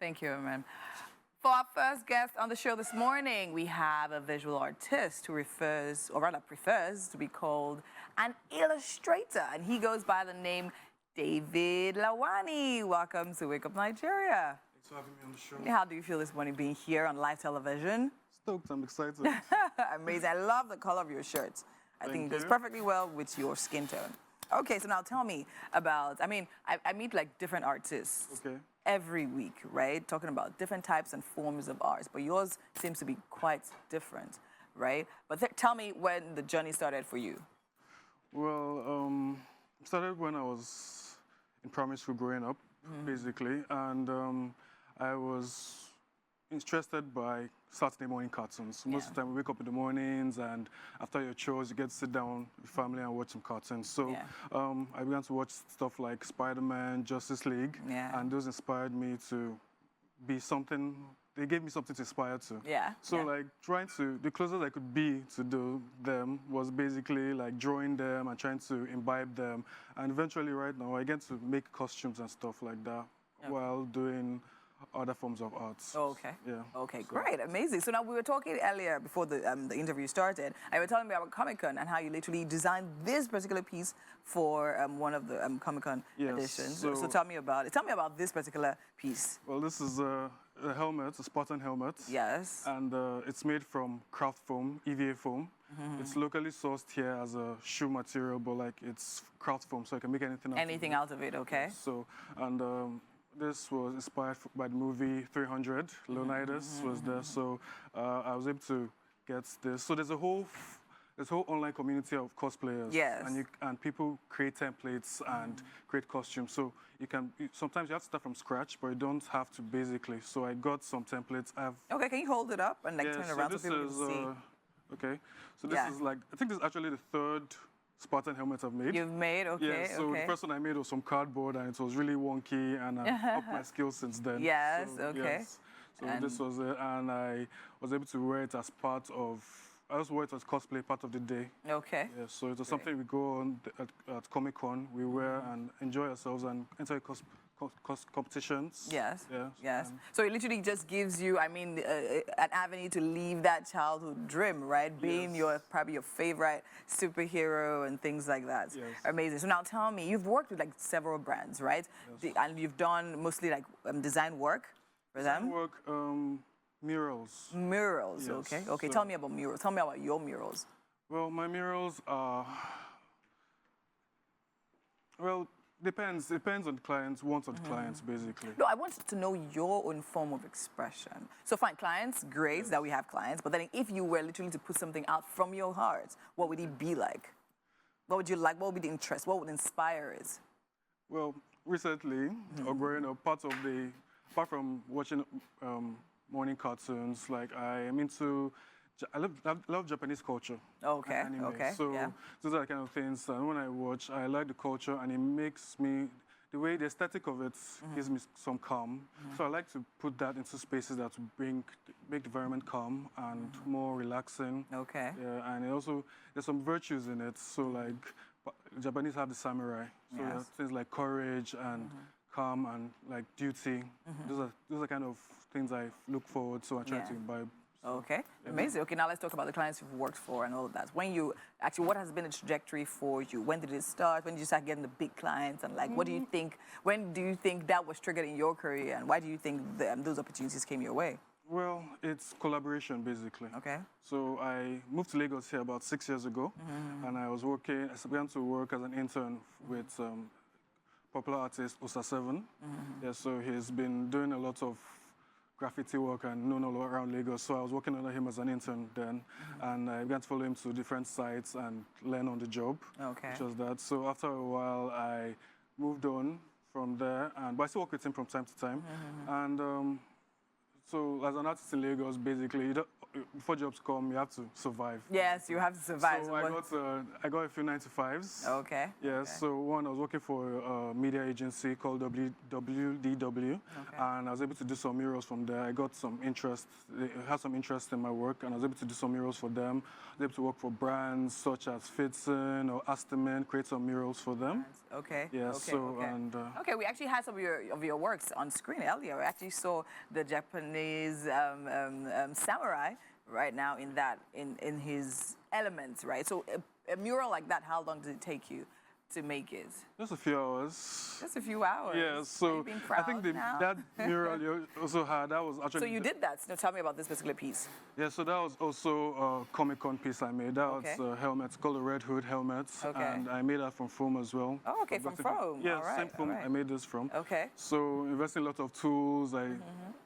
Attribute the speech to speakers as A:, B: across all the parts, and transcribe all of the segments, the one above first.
A: Thank you, man. For our first guest on the show this morning, we have a visual artist who refers, or rather prefers, to be called an illustrator. And he goes by the name David Lawani. Welcome to Wake Up Nigeria.
B: Thanks for having me on the show.
A: How do you feel this morning being here on live television?
B: Stoked, I'm excited.
A: Amazing. I love the color of your shirt. I think it goes perfectly well with your skin tone. Okay, so now tell me about, I meet like different artists every week, right? Talking about different types and forms of art, but yours seems to be quite different, right? But tell me when the journey started for you.
B: Well, it started when I was in primary school growing up, basically, and I was interested by Saturday morning cartoons. Most of the time we wake up in the mornings and after your chores you get to sit down with family and watch some cartoons. So I began to watch stuff like Spider-Man, Justice League, and those inspired me to be something, they gave me something to aspire to. So like the closest I could be to do them was basically like drawing them and trying to imbibe them. And eventually right now I get to make costumes and stuff like that while doing other forms of art. Okay,
A: great, amazing. So now we were talking earlier before the interview started. You were telling me about ComiCon and how you literally designed this particular piece for one of the ComiCon editions. So tell me about it. Tell me about this particular piece.
B: Well, this is a helmet, a Spartan helmet.
A: Yes.
B: And it's made from craft foam, EVA foam. It's locally sourced here as a shoe material, but like it's craft foam, so I can make anything out of it.
A: Okay.
B: So, and this was inspired by the movie 300. Leonidas was there, so I was able to get this. So there's a whole online community of cosplayers. And people create templates and create costumes. So sometimes you have to start from scratch, but you don't have to basically. So I got some templates.
A: Okay, can you hold it up and like turn it around so people can see?
B: Okay, so this is like, I think this is actually the third Spartan helmet I've made.
A: You've made, okay.
B: Yeah, so the first one I made was some cardboard and it was really wonky and I've upped my skills since then. So this was it, and I was able to wear it as part of, I also wore it as cosplay part of the day.
A: Okay.
B: Yeah, so it was something we go on at ComiCon, we wear and enjoy ourselves and enter competitions.
A: Yes. So it literally just gives you, an avenue to leave that childhood dream, right? Being probably your favorite superhero and things like that. Amazing. So now tell me, you've worked with like several brands, right? And you've done mostly like design work for them?
B: Design work, murals.
A: Murals, okay. So, tell me about murals. Tell me about your murals.
B: Well, my murals are, depends on clients, wants on clients, basically.
A: No, I want to know your own form of expression. So fine, clients, great that we have clients, but then if you were literally to put something out from your heart, what would it be like? What would you like? What would be the interest? What would inspire it?
B: Well, recently, or growing up, apart from watching morning cartoons, like I love Japanese culture.
A: Okay.
B: So those are the kind of things. And when I watch, I like the culture, and it makes me, the aesthetic of it gives me some calm. So I like to put that into spaces that make the environment calm and more relaxing.
A: Okay.
B: Yeah, and also there's some virtues in it. So like Japanese have the samurai. So things like courage and calm and like duty. Those are kind of things I look forward to and try to imbibe.
A: Okay, amazing. Okay, now let's talk about the clients you've worked for and all of that. What has been the trajectory for you? When did it start? When did you start getting the big clients? And like, what do you think, when do you think that was triggered in your career? And why do you think those opportunities came your way?
B: Well, it's collaboration, basically.
A: Okay.
B: So I moved to Lagos here about 6 years ago, and I began to work as an intern with popular artist Osa 7. Yeah, so he's been doing a lot of graffiti work and known all around Lagos. So I was working under him as an intern then, and I began to follow him to different sites and learn on the job.
A: Okay.
B: Which was that. So after a while, I moved on from there, but I still work with him from time to time. And So as an artist in Lagos, basically, before jobs come, you have to survive.
A: Yes, you have to survive.
B: So I got a few 9-to-5s.
A: Okay.
B: Yes.
A: Okay.
B: So one, I was working for a media agency called WDW, and I was able to do some murals from there. I got some interest. They had some interest in my work, and I was able to do some murals for them. I was able to work for brands such as Fitzen or Astaman, create some murals for them.
A: Okay.
B: Yeah.
A: Okay.
B: So
A: okay.
B: and.
A: Okay, we actually had some of your works on screen earlier. We actually saw the Japanese samurai right now in his elements, right? So a mural like that, how long did it take you to make it?
B: Just a few hours.
A: Just a few hours.
B: Yeah, so I think that mural you also had, that was actually...
A: So you did that. So tell me about this particular piece.
B: Yeah, so that was also a ComiCon piece I made. That was a helmet, it's called a Red Hood helmet.
A: Okay.
B: And I made that from foam as well.
A: Oh, okay, from foam.
B: Yeah,
A: all right,
B: same foam I made this from.
A: Okay.
B: So investing a lot of tools, I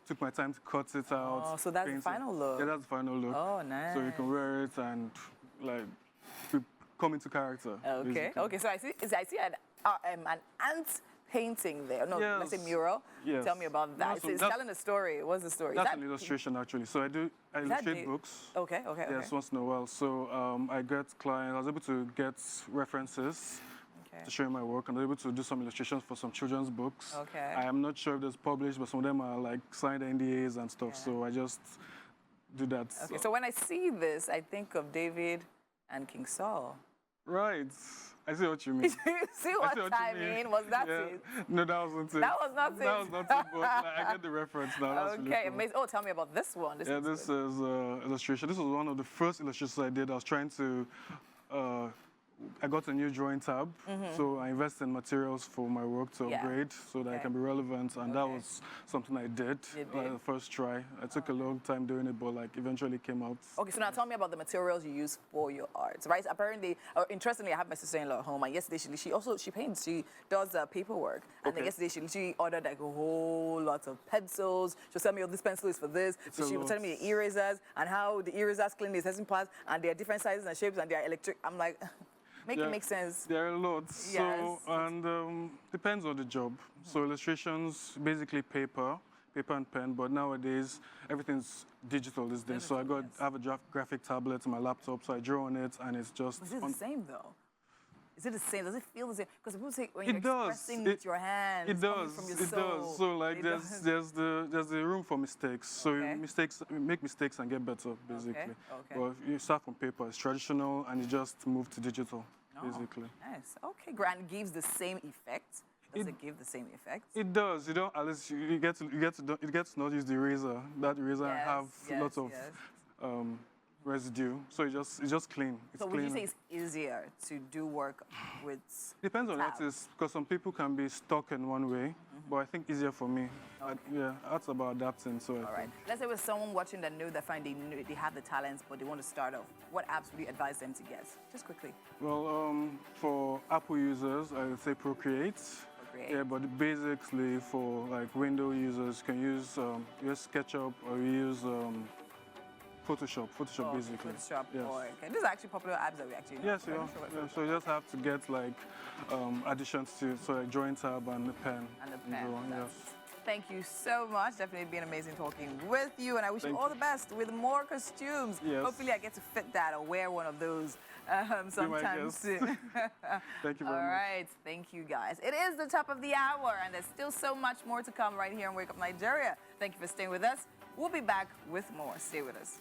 B: took my time to cut it out.
A: Oh, so that's the final look.
B: Yeah, that's the final look.
A: Oh, nice.
B: So you can wear it and like come into character.
A: Okay,
B: basically.
A: okay. So I see an ant painting there. No,
B: yes.
A: let's say mural.
B: Yes.
A: Tell me about that. It's telling a story. What's the story?
B: That's an illustration, actually. So I illustrate books.
A: Okay, okay, okay.
B: Yes, once in a while. So I get clients. I was able to get references to show my work, and I was able to do some illustrations for some children's books.
A: Okay.
B: I am not sure if there's published, but some of them are like signed NDAs and stuff. Yeah. So I just do that.
A: Okay. So when I see this, I think of David and King Saul.
B: Right. I see what you mean.
A: See what I mean? Was that it?
B: No, that wasn't it.
A: That was not it.
B: That was not it, but like, I get the reference now. That's
A: okay,
B: really cool.
A: amazing. Oh, tell me about this one.
B: This is illustration. This was one of the first illustrations I did. I was trying to... I got a new drawing tab, so I invest in materials for my work to upgrade so that it can be relevant, and that was something I did the first try. I took a long time doing it, but like eventually came out. Okay,
A: so now tell me about the materials you use for your art, right? Apparently, interestingly, I have my sister-in-law at home, and yesterday she paints, she does paperwork, and then yesterday she ordered like a whole lot of pencils. She'll tell me, oh, this pencil is for this. So she was telling me the erasers and how the erasers clean the essence parts, and they are different sizes and shapes, and they are electric. I'm like. Make it make sense.
B: There are lots. Yes. So, and depends on the job. So illustrations, basically paper and pen, but nowadays everything's digital these days. So I have a graphic tablet on my laptop, so I draw on it, and it's just...
A: Is it the same though? Is it the same? Does it feel the same? Because people say when you're expressing with your hands,
B: it does.
A: From your
B: it
A: soul,
B: does. So like there's the room for mistakes. So you make mistakes and get better, basically. But you start from paper, it's traditional, and you just move to digital, basically.
A: Nice. Okay, great. And it gives the same effect. Does it give the same effect?
B: It does. You don't, unless you get to not use the eraser. That eraser have lots of residue, so it's just clean. It's
A: would you say it's easier to do work with?
B: Depends on the artist, because some people can be stuck in one way, but I think easier for me. Yeah, that's about adapting. So
A: all right. Let's say with someone watching that know they have the talents, but they want to start off. What apps would you advise them to get? Just quickly.
B: Well, for Apple users, I would say Procreate. Yeah, but basically for like Windows users, you can use SketchUp or you use Photoshop basically.
A: Photoshop. Yes. These are actually popular apps that we actually know.
B: Yes, so you just have to get like additions to like drawing tab and the pen.
A: And the pen. Yes. Thank you so much. Definitely been amazing talking with you, and I wish you all the best with more costumes.
B: Yes.
A: Hopefully, I get to fit that or wear one of those sometime soon.
B: Thank you very much.
A: All right, thank you guys. It is the top of the hour, and there's still so much more to come right here on Wake Up Nigeria. Thank you for staying with us. We'll be back with more. Stay with us.